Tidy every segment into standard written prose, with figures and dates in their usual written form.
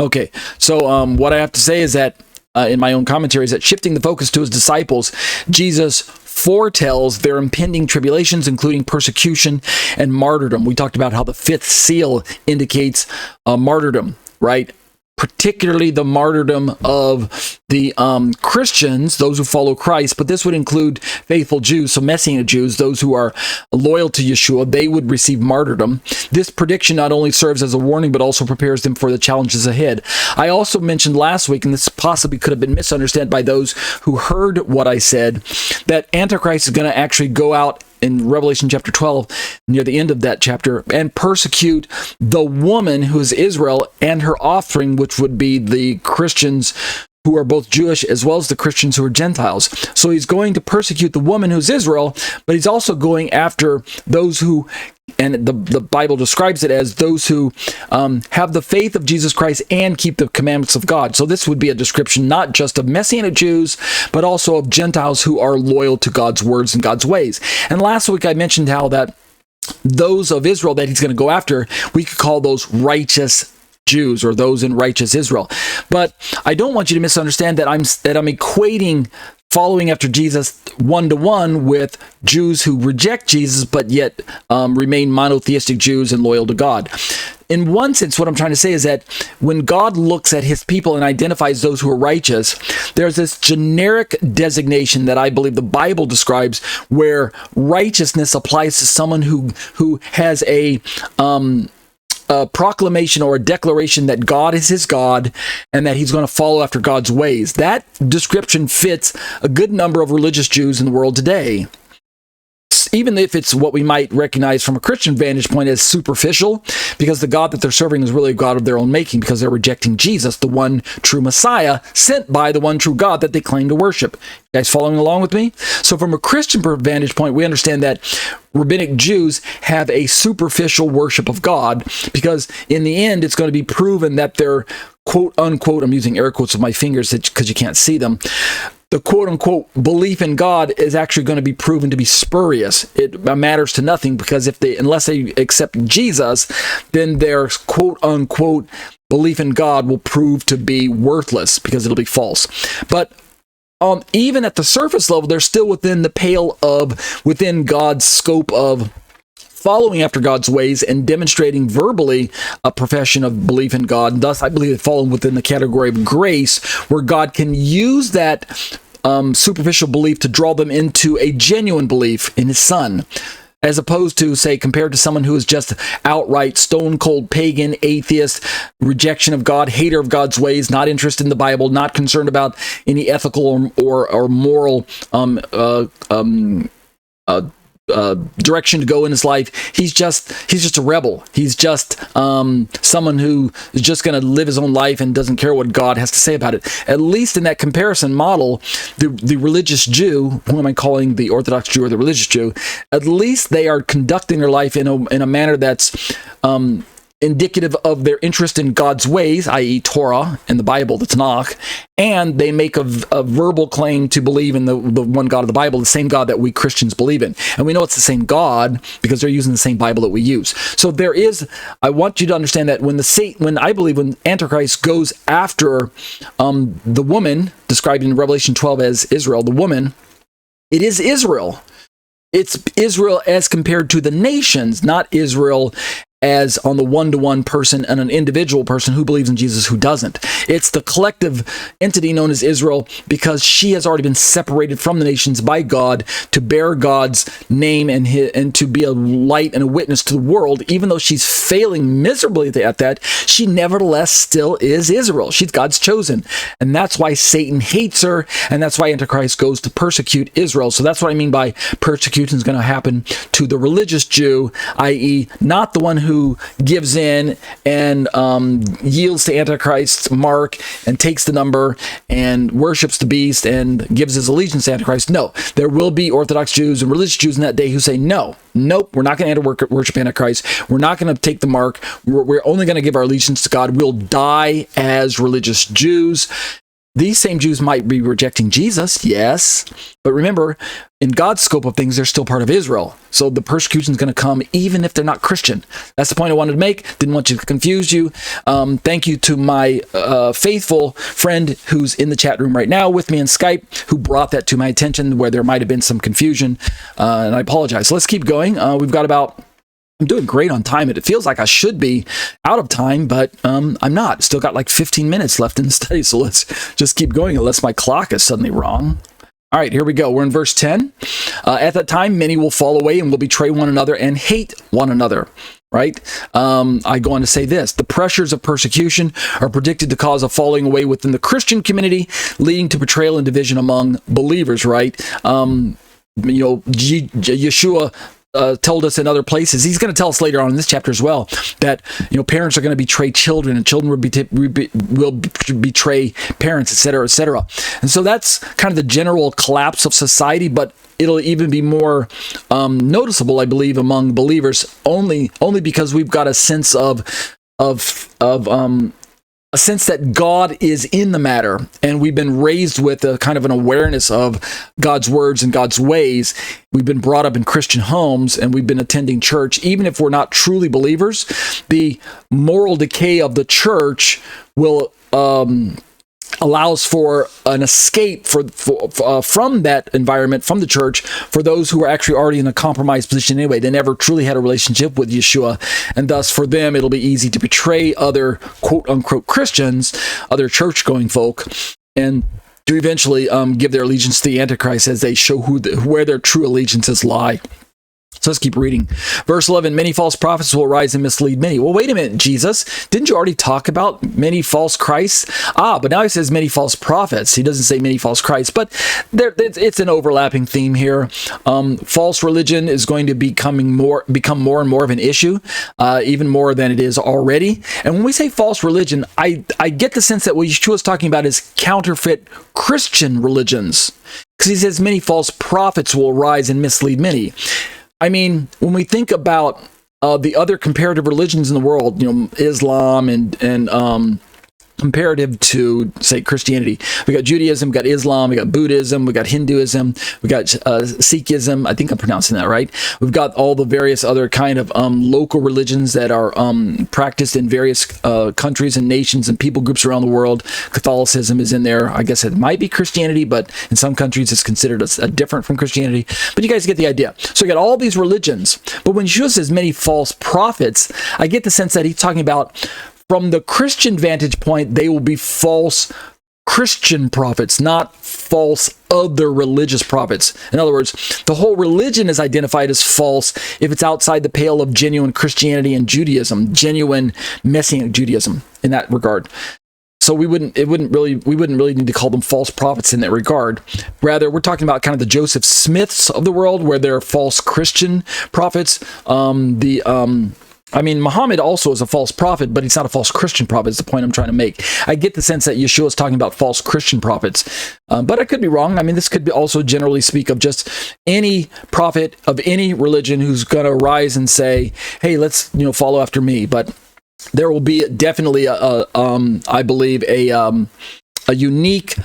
Okay, so what I have to say is that in my own commentary is that shifting the focus to his disciples, Jesus foretells their impending tribulations, including persecution and martyrdom. We talked about how the fifth seal indicates martyrdom, right? Particularly the martyrdom of the Christians, those who follow Christ, but this would include faithful Jews, so Messianic Jews, those who are loyal to Yeshua, they would receive martyrdom. This prediction not only serves as a warning, but also prepares them for the challenges ahead. I also mentioned last week, and this possibly could have been misunderstood by those who heard what I said, that Antichrist is going to actually go out in Revelation chapter 12, near the end of that chapter, and persecute the woman who is Israel and her offspring, which would be the Christians who are both Jewish as well as the Christians who are Gentiles. So he's going to persecute the woman who's Israel, but he's also going after those who, and the Bible describes it as those who have the faith of Jesus Christ and keep the commandments of God. So this would be a description not just of Messianic Jews, but also of Gentiles who are loyal to God's words and God's ways. And last week I mentioned how that those of Israel that he's going to go after, we could call those righteous Jews, or those in righteous Israel. But I don't want you to misunderstand that I'm equating following after Jesus one-to-one with Jews who reject Jesus but yet remain monotheistic Jews and loyal to God. In one sense, what I'm trying to say is that when God looks at his people and identifies those who are righteous, there's this generic designation that I believe the Bible describes where righteousness applies to someone who has a proclamation or a declaration that God is his God and that he's going to follow after God's ways. That description fits a good number of religious Jews in the world today. Even if it's what we might recognize from a Christian vantage point as superficial, because the God that they're serving is really a God of their own making, because they're rejecting Jesus, the one true Messiah, sent by the one true God that they claim to worship. You guys following along with me? So from a Christian vantage point, we understand that rabbinic Jews have a superficial worship of God, because in the end, it's going to be proven that their quote unquote, I'm using air quotes with my fingers because you can't see them, the quote-unquote belief in God is actually going to be proven to be spurious. It matters to nothing, because unless they accept Jesus, then their quote-unquote belief in God will prove to be worthless, because it'll be false. But even at the surface level, they're still within the pale of, within God's scope of following after God's ways and demonstrating verbally a profession of belief in God. And thus, I believe it falls within the category of grace, where God can use that superficial belief to draw them into a genuine belief in his Son, as opposed to, say, compared to someone who is just outright stone-cold pagan, atheist, rejection of God, hater of God's ways, not interested in the Bible, not concerned about any ethical or moral direction to go in his life. He's just a rebel. He's just someone who is just going to live his own life and doesn't care what God has to say about it. At least in that comparison model, the religious Jew, who am I calling the Orthodox Jew or the religious Jew, at least they are conducting their life in a manner that's indicative of their interest in God's ways, i.e. Torah and the Bible, the Tanakh, and they make a verbal claim to believe in the one God of the Bible, the same God that we Christians believe in. And we know it's the same God because they're using the same Bible that we use. So I want you to understand that when Antichrist goes after the woman, described in Revelation 12 as Israel, the woman, it is Israel. It's Israel as compared to the nations, not Israel as on the one-to-one person and an individual person who believes in Jesus who doesn't. It's the collective entity known as Israel, because she has already been separated from the nations by God to bear God's name and to be a light and a witness to the world. Even though she's failing miserably at that, she nevertheless still is Israel. She's God's chosen. And that's why Satan hates her, and that's why Antichrist goes to persecute Israel. So that's what I mean by persecution is going to happen to the religious Jew, i.e. not the one who gives in and yields to Antichrist's mark and takes the number and worships the beast and gives his allegiance to Antichrist. No, there will be Orthodox Jews and religious Jews in that day who say, nope, we're not going to worship Antichrist. We're not going to take the mark. We're only going to give our allegiance to God. We'll die as religious Jews. these same Jews might be rejecting Jesus, yes, but remember, in God's scope of things, they're still part of Israel. So the persecution is going to come even if they're not Christian. That's the point I wanted to make. Didn't want to confuse you. Thank you to my faithful friend who's in the chat room right now with me on Skype, who brought that to my attention where there might have been some confusion, and I apologize. So let's keep going. We've got about... I'm doing great on time. It feels like I should be out of time, but I'm not. Still got like 15 minutes left in the study, so let's just keep going unless my clock is suddenly wrong. All right, here we go. We're in verse 10. At that time, many will fall away and will betray one another and hate one another. Right? I go on to say this. The pressures of persecution are predicted to cause a falling away within the Christian community, leading to betrayal and division among believers, right? Yeshua told us in other places, he's going to tell us later on in this chapter as well, that parents are going to betray children, and children will betray parents, etc., etc. And so that's kind of the general collapse of society, but it'll even be more noticeable, I believe, among believers only because we've got a sense a sense that God is in the matter, and we've been raised with a kind of an awareness of God's words and God's ways. We've been brought up in Christian homes, and we've been attending church. Even if we're not truly believers, the moral decay of the church will allows for an escape from that environment, from the church, for those who are actually already in a compromised position anyway. They never truly had a relationship with Yeshua, and thus for them it'll be easy to betray other quote-unquote Christians, other church-going folk, and to eventually give their allegiance to the Antichrist as they show where their true allegiances lie. So let's keep reading. Verse 11, many false prophets will arise and mislead many. Well, wait a minute, Jesus. Didn't you already talk about many false Christs? But now he says many false prophets. He doesn't say many false Christs, but it's an overlapping theme here. False religion is going to become more and more of an issue, even more than it is already. And when we say false religion, I get the sense that what Yeshua is talking about is counterfeit Christian religions, because he says many false prophets will arise and mislead many. I mean, when we think about the other comparative religions in the world, Islam and comparative to, say, Christianity. We got Judaism, we got Islam, we got Buddhism, we got Hinduism, we got Sikhism. I think I'm pronouncing that right. We've got all the various other kind of local religions that are practiced in various countries and nations and people groups around the world. Catholicism is in there. I guess it might be Christianity, but in some countries it's considered a different from Christianity. But you guys get the idea. So you got all these religions. But when Yeshua says many false prophets, I get the sense that he's talking about, from the Christian vantage point, they will be false Christian prophets, not false other religious prophets. In other words, the whole religion is identified as false if it's outside the pale of genuine Christianity and Judaism, genuine Messianic Judaism in that regard. So we wouldn't really need to call them false prophets in that regard. Rather, we're talking about kind of the Joseph Smiths of the world, where they're false Christian prophets. Muhammad also is a false prophet, but he's not a false Christian prophet, is the point I'm trying to make. I get the sense that Yeshua is talking about false Christian prophets, but I could be wrong. I mean, this could also generally speak of just any prophet of any religion who's going to rise and say, hey, let's follow after me. But there will be definitely, I believe, a unique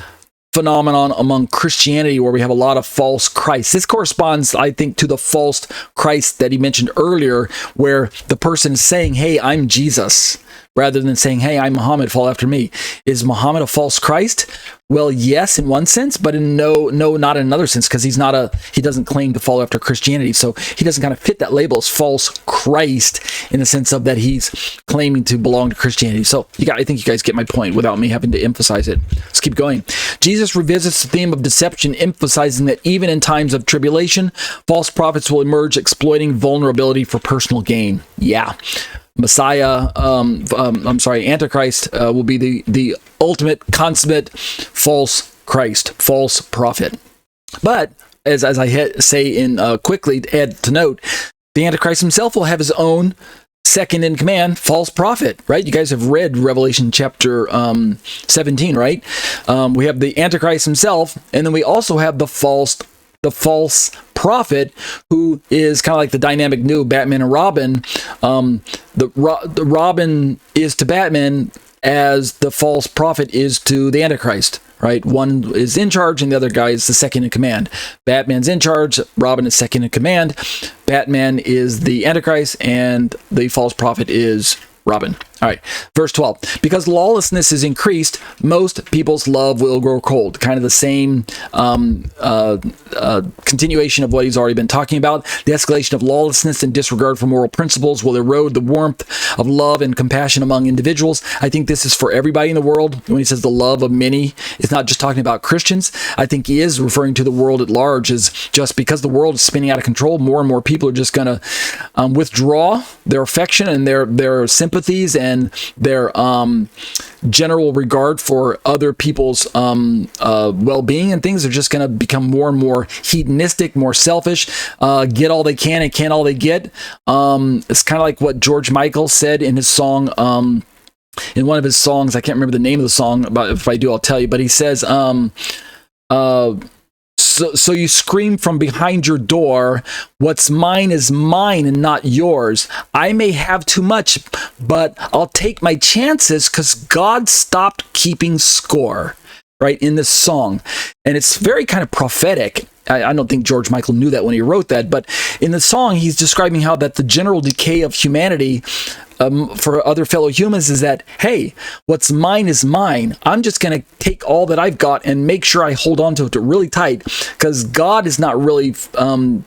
phenomenon among Christianity where we have a lot of false Christs. This corresponds, I think, to the false Christ that he mentioned earlier, where the person is saying, hey, I'm Jesus, rather than saying, hey, I'm Muhammad, follow after me. Is Muhammad a false Christ? Well, yes, in one sense, but in no, not in another sense, because he doesn't claim to follow after Christianity. So he doesn't kind of fit that label as false Christ in the sense of that he's claiming to belong to Christianity. So I think you guys get my point without me having to emphasize it. Let's keep going. Jesus revisits the theme of deception, emphasizing that even in times of tribulation, false prophets will emerge exploiting vulnerability for personal gain. Yeah. Antichrist will be the ultimate, consummate false Christ, false prophet. But as I say in quickly to add to note, the Antichrist himself will have his own second in command, false prophet, right? You guys have read Revelation chapter 17, right? We have the Antichrist himself, and then we also have the false prophet, who is kind of like the dynamic new Batman and Robin. The Robin is to Batman as the false prophet is to the Antichrist, right? One is in charge and the other guy is the second in command. Batman's in charge, Robin is second in command. Batman is the Antichrist and the false prophet is Robin. All right, verse 12. Because lawlessness is increased, most people's love will grow cold. Kind of the same continuation of what he's already been talking about. The escalation of lawlessness and disregard for moral principles will erode the warmth of love and compassion among individuals. I think this is for everybody in the world. When he says the love of many, it's not just talking about Christians. I think he is referring to the world at large, as just because the world is spinning out of control, more and more people are just going to withdraw their affection and their sympathies and their general regard for other people's well-being and things. Are just going to become more and more hedonistic, more selfish, get all they can and can't all they get. It's kind of like what George Michael said in his song, in one of his songs. I can't remember the name of the song, but if I do, I'll tell you. But he says, So you scream from behind your door, what's mine is mine and not yours. I may have too much, but I'll take my chances because God stopped keeping score, right, in this song. And it's very kind of prophetic. I don't think George Michael knew that when he wrote that, but in the song, he's describing how that the general decay of humanity for other fellow humans is that, hey, what's mine is mine. I'm just going to take all that I've got and make sure I hold on to it really tight because God is not really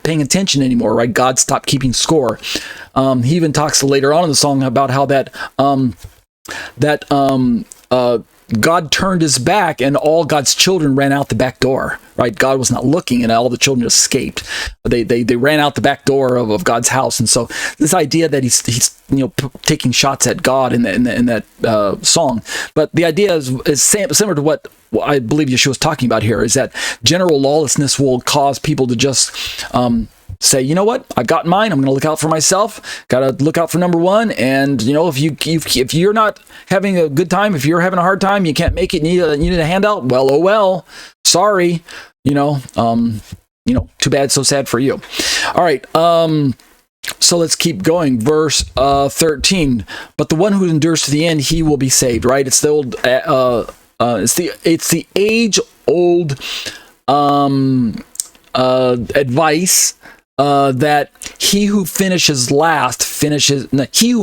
paying attention anymore, right? God stopped keeping score. He even talks later on in the song about how God turned his back and all God's children ran out the back door, right? God was not looking and all the children escaped. They ran out the back door of God's house. And so this idea that he's taking shots at God in that song. But the idea is similar to what I believe Yeshua was talking about here, is that general lawlessness will cause people to just say, you know what, I've got mine. I'm going to look out for myself. Got to look out for number one. And if you're not having a good time, if you're having a hard time, you can't make it. You need a handout. Well, oh well. Sorry. Too bad, so sad for you. All right. So let's keep going. Verse 13. But the one who endures to the end, he will be saved. Right? It's the old. It's the age-old advice. That he who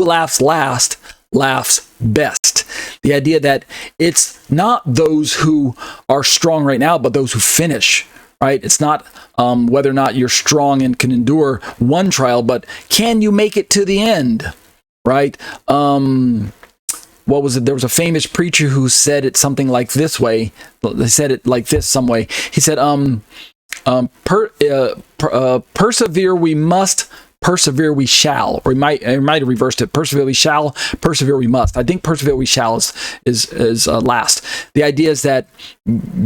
laughs last laughs best. The idea that it's not those who are strong right now, but those who finish, right? It's not whether or not you're strong and can endure one trial, but can you make it to the end, right? What was it? There was a famous preacher who said it something like this way. They said it like this some way. He said, persevere we must, persevere we shall. Or I might have reversed it. Persevere we shall, persevere we must. I think persevere we shall is last. The idea is that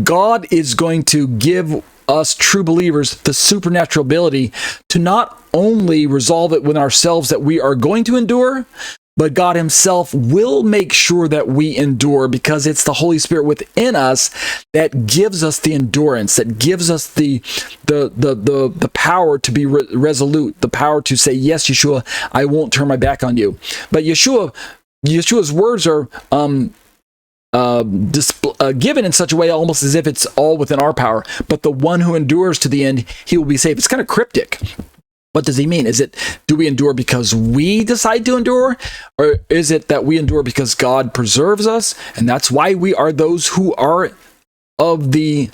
God is going to give us true believers the supernatural ability to not only resolve it with ourselves that we are going to endure, but God himself will make sure that we endure, because it's the Holy Spirit within us that gives us the endurance, that gives us the power to be resolute, the power to say, yes, Yeshua, I won't turn my back on you. But Yeshua's words are given in such a way almost as if it's all within our power. But the one who endures to the end, he will be saved. It's kind of cryptic. What does he mean? Do we endure because we decide to endure? Or is it that we endure because God preserves us? And that's why we are those who are of the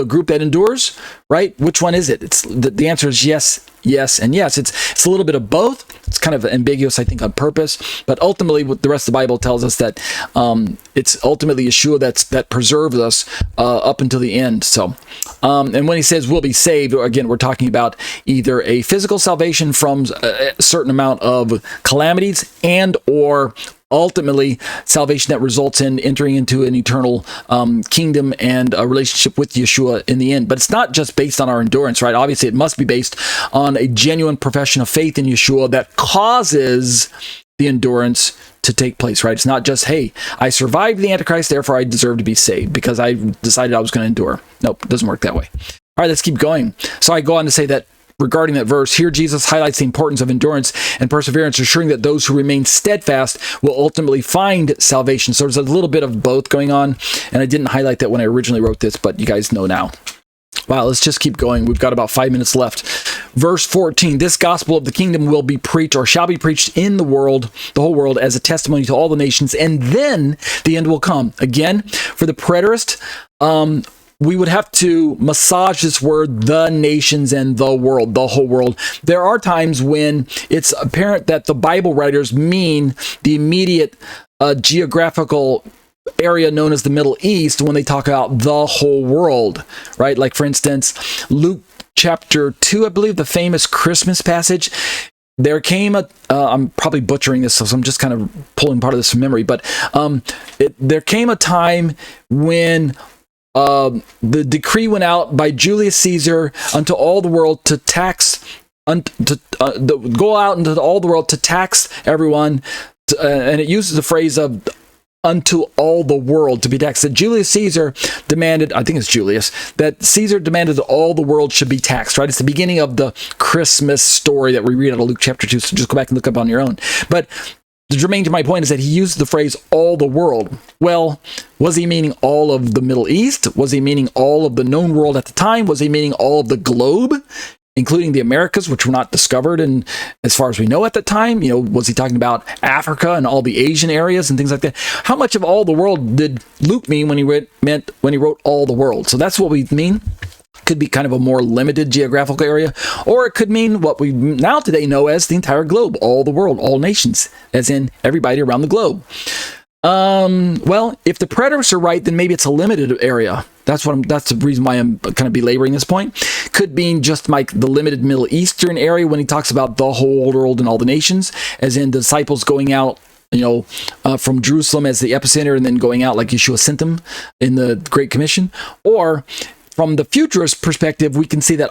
group that endures, right? Which one is it? The answer is yes, yes, and yes. It's a little bit of both. It's kind of ambiguous, I think, on purpose. But ultimately, what the rest of the Bible tells us that it's ultimately Yeshua that preserves us up until the end. So, and when he says we'll be saved, again, we're talking about either a physical salvation from a certain amount of calamities and or ultimately salvation that results in entering into an eternal kingdom and a relationship with Yeshua in the end. But it's not just based on our endurance, right? Obviously, it must be based on a genuine profession of faith in Yeshua that causes the endurance to take place, right? It's not just, hey, I survived the Antichrist, therefore I deserve to be saved because I decided I was going to endure. Nope, it doesn't work that way. All right, let's keep going. So I go on to say that regarding that verse. Here Jesus highlights the importance of endurance and perseverance, assuring that those who remain steadfast will ultimately find salvation. So there's a little bit of both going on, and I didn't highlight that when I originally wrote this, but you guys know now. Wow, let's just keep going. We've got about 5 minutes left. Verse 14, this gospel of the kingdom will be preached or shall be preached in the world, the whole world, as a testimony to all the nations, and then the end will come. Again, for the preterist, we would have to massage this word, the nations and the world, the whole world. There are times when it's apparent that the Bible writers mean the immediate geographical area known as the Middle East when they talk about the whole world, right? Like, for instance, Luke chapter 2, I believe, the famous Christmas passage. There came I'm probably butchering this, so I'm just kind of pulling part of this from memory, but there came a time when the decree went out by Julius Caesar unto all the world to tax, go out into all the world to tax everyone, and it uses the phrase of unto all the world to be taxed. That Julius Caesar demanded, I think it's Julius, that Caesar demanded that all the world should be taxed, right? It's the beginning of the Christmas story that we read out of Luke chapter 2, so just go back and look up on your own. But the germane to my point is that he used the phrase all the world. Well, was he meaning all of the Middle East? Was he meaning all of the known world at the time? Was he meaning all of the globe, including the Americas, which were not discovered and as far as we know at the time? You know, was he talking about Africa and all the Asian areas and things like that? How much of all the world did Luke mean when he wrote all the world? So that's what we mean. Could be kind of a more limited geographical area, or it could mean what we now today know as the entire globe, all the world, all nations, as in everybody around the globe. Well, if the preterists are right, then maybe it's a limited area. That's the reason why I'm kind of belaboring this point. Could mean just like the limited Middle Eastern area when he talks about the whole world and all the nations, as in the disciples going out, from Jerusalem as the epicenter and then going out like Yeshua sent them in the Great Commission. Or from the futurist perspective, we can see that,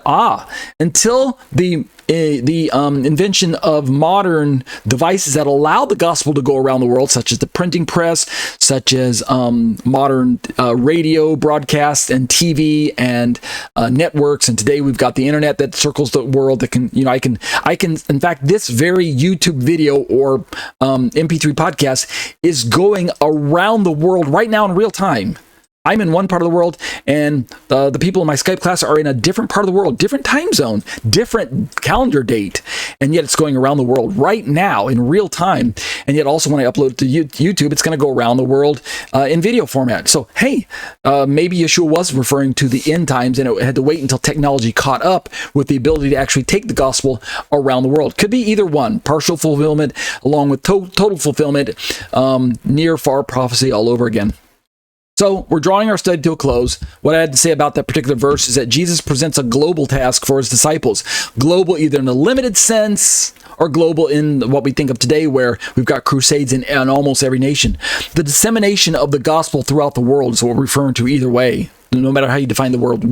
until the invention of modern devices that allow the gospel to go around the world, such as the printing press, such as modern radio broadcasts and TV and networks, and today we've got the internet that circles the world. That can, I can. In fact, this very YouTube video or MP3 podcast is going around the world right now in real time. I'm in one part of the world, and the people in my Skype class are in a different part of the world, different time zone, different calendar date, and yet it's going around the world right now in real time. And yet also when I upload it to YouTube, it's going to go around the world in video format. So, hey, maybe Yeshua was referring to the end times, and it had to wait until technology caught up with the ability to actually take the gospel around the world. Could be either one, partial fulfillment along with total fulfillment, near far prophecy all over again. So we're drawing our study to a close. What I had to say about that particular verse is that Jesus presents a global task for his disciples. Global either in a limited sense or global in what we think of today, where we've got crusades in almost every nation. The dissemination of the gospel throughout the world is what we're referring to either way, no matter how you define the word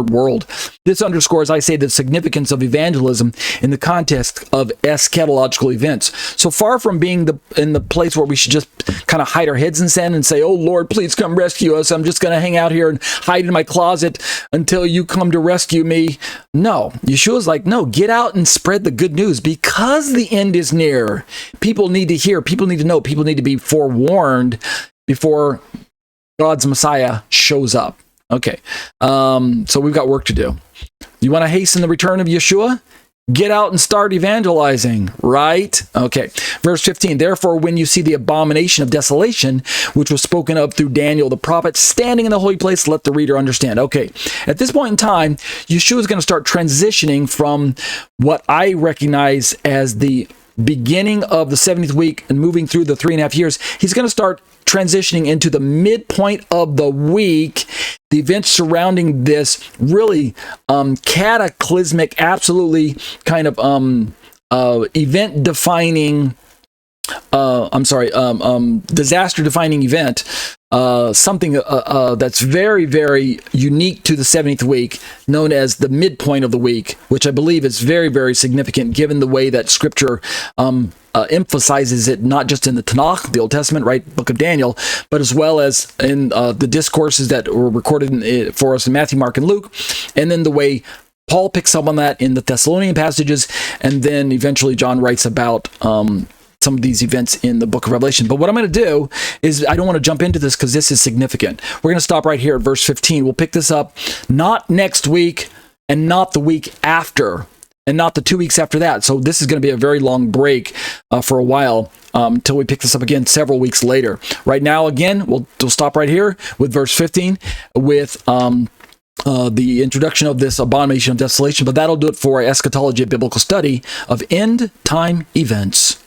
world. This underscores, I say, the significance of evangelism in the context of eschatological events. So far from being in the place where we should just kind of hide our heads in sand and say, oh Lord, please come rescue us. I'm just going to hang out here and hide in my closet until you come to rescue me. No, Yeshua's like, no, get out and spread the good news because the end is near. People need to hear, people need to know, people need to be forewarned before God's Messiah shows up. Okay, so we've got work to do. You want to hasten the return of Yeshua? Get out and start evangelizing, right? Okay, verse 15, therefore, when you see the abomination of desolation, which was spoken of through Daniel the prophet, standing in the holy place, let the reader understand. Okay, at this point in time, Yeshua is going to start transitioning from what I recognize as the beginning of the 70th week and moving through the 3.5 years. He's going to start transitioning into the midpoint of the week, the events surrounding this really cataclysmic, absolutely kind of event-defining, disaster-defining event, something that's very, very unique to the 70th week, known as the midpoint of the week, which I believe is very, very significant given the way that Scripture emphasizes it, not just in the Tanakh, the Old Testament, right, Book of Daniel, but as well as in the discourses that were recorded for us in Matthew, Mark, and Luke, and then the way Paul picks up on that in the Thessalonian passages, and then eventually John writes about some of these events in the book of Revelation. But what I'm going to do is, I don't want to jump into this because this is significant. We're going to stop right here at verse 15. We'll pick this up not next week and not the week after and not the 2 weeks after that. So this is going to be a very long break for a while until we pick this up again several weeks later. Right now, again, we'll stop right here with verse 15 with the introduction of this abomination of desolation. But that'll do it for eschatology, a biblical study of end time events.